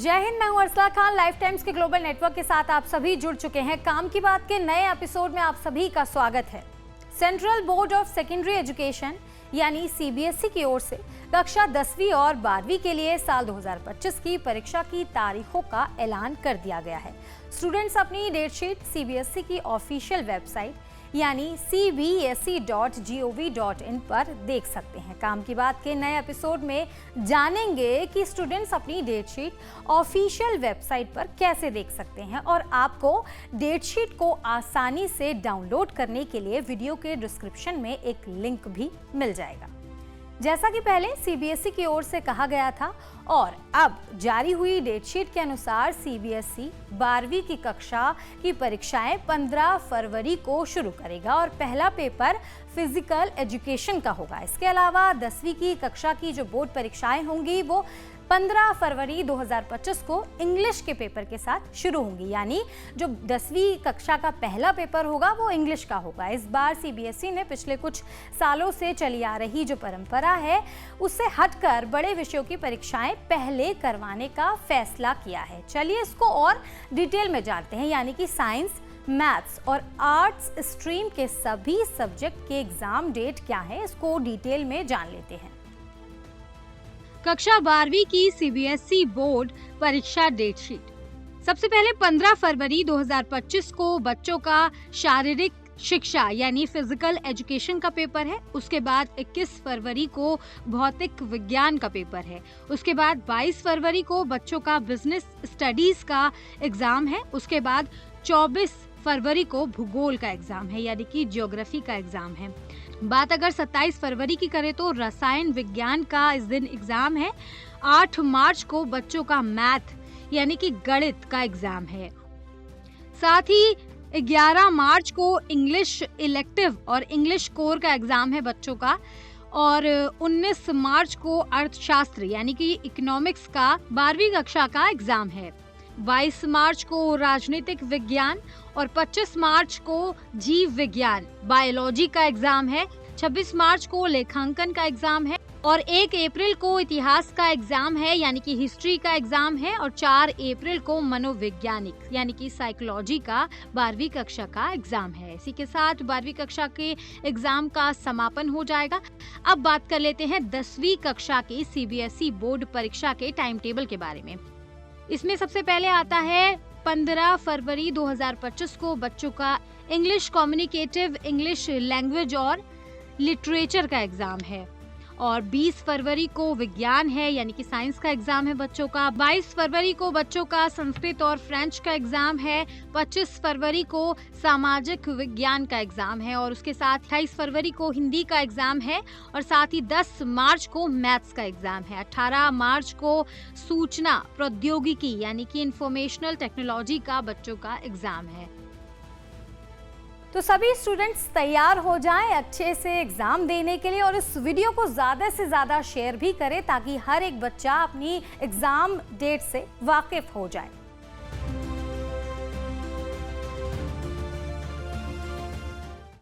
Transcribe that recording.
जय हिंद। मैं हूं अर्सला खान। लाइफ टाइम्स के ग्लोबल नेटवर्क के साथ आप सभी जुड़ चुके हैं। काम की बात के नए एपिसोड में आप सभी का स्वागत है। Central board of secondary education यानी सीबीएसई की ओर से कक्षा 10वीं और 12वीं के लिए साल 2025 की परीक्षा की तारीखों का ऐलान कर दिया गया है। स्टूडेंट्स अपनी डेट शीट सीबीएसई की ऑफिशियल वेबसाइट यानी cbse.gov.in पर देख सकते हैं। काम की बात के नए एपिसोड में जानेंगे कि स्टूडेंट्स अपनी डेट शीट ऑफिशियल वेबसाइट पर कैसे देख सकते हैं और आपको डेट शीट को आसानी से डाउनलोड करने के लिए वीडियो के डिस्क्रिप्शन में एक लिंक भी मिल जाएगा। जैसा कि पहले सीबीएसई की ओर से कहा गया था और अब जारी हुई डेट शीट के अनुसार सीबीएसई 12वीं की कक्षा की परीक्षाएं 15 फरवरी को शुरू करेगा और पहला पेपर फिजिकल एजुकेशन का होगा। इसके अलावा 10वीं की कक्षा की जो बोर्ड परीक्षाएं होंगी वो 15 फरवरी 2025 को इंग्लिश के पेपर के साथ शुरू होंगी, यानी जो 10वीं कक्षा का पहला पेपर होगा वो इंग्लिश का होगा। इस बार सीबीएसई ने पिछले कुछ सालों से चली आ रही जो परंपरा है उससे हटकर बड़े विषयों की परीक्षाएं पहले करवाने का फैसला किया है। चलिए इसको और डिटेल में जानते हैं, यानी कि साइंस, मैथ्स और आर्ट्स स्ट्रीम के सभी सब्जेक्ट के एग्जाम डेट क्या है, इसको डिटेल में जान लेते हैं। कक्षा 12वीं की सीबीएसई बोर्ड परीक्षा डेट शीट। सबसे पहले 15 फरवरी 2025 को बच्चों का शारीरिक शिक्षा यानी फिजिकल एजुकेशन का पेपर है। उसके बाद 21 फरवरी को भौतिक विज्ञान का पेपर है। उसके बाद 22 फरवरी को बच्चों का बिजनेस स्टडीज का एग्जाम है। उसके बाद 24 फरवरी को भूगोल का एग्जाम है यानी कि ज्योग्राफी का एग्जाम है। बात अगर 27 फरवरी की करें तो रसायन विज्ञान का इस दिन एग्जाम है। 8 मार्च को बच्चों का मैथ यानी कि गणित का एग्जाम है। साथ ही 11 मार्च को इंग्लिश इलेक्टिव और इंग्लिश कोर का एग्जाम है बच्चों का और 19 मार्च को अर्थशास्त्र यानी कि इकोनॉमिक्स का 12वीं कक्षा का एग्जाम है। 22 मार्च को राजनीतिक विज्ञान और 25 मार्च को जीव विज्ञान बायोलॉजी का एग्जाम है। 26 मार्च को लेखांकन का एग्जाम है और 1 अप्रैल को इतिहास का एग्जाम है यानी कि हिस्ट्री का एग्जाम है और 4 अप्रैल को मनोवैज्ञानिक यानी कि साइकोलॉजी का 12वीं कक्षा का एग्जाम है। इसी के साथ 12वीं कक्षा के एग्जाम का समापन हो जाएगा। अब बात कर लेते हैं 10वीं कक्षा की सीबीएसई बोर्ड परीक्षा के टाइम टेबल के बारे में। इसमें सबसे पहले आता है 15 फरवरी 2025 को बच्चों का इंग्लिश कम्युनिकेटिव इंग्लिश लैंग्वेज और लिटरेचर का एग्जाम है और 20 फरवरी को विज्ञान है यानी कि साइंस का एग्जाम है बच्चों का। 22 फरवरी को बच्चों का संस्कृत और फ्रेंच का एग्जाम है। 25 फरवरी को सामाजिक विज्ञान का एग्जाम है और उसके साथ 28 फरवरी को हिंदी का एग्जाम है और साथ ही 10 मार्च को मैथ्स का एग्जाम है। 18 मार्च को सूचना प्रौद्योगिकी यानी कि इंफॉर्मेशनल टेक्नोलॉजी का बच्चों का एग्जाम है। तो सभी स्टूडेंट्स तैयार हो जाएं अच्छे से एग्जाम देने के लिए और इस वीडियो को ज़्यादा से ज़्यादा शेयर भी करें ताकि हर एक बच्चा अपनी एग्जाम डेट से वाकिफ हो जाए।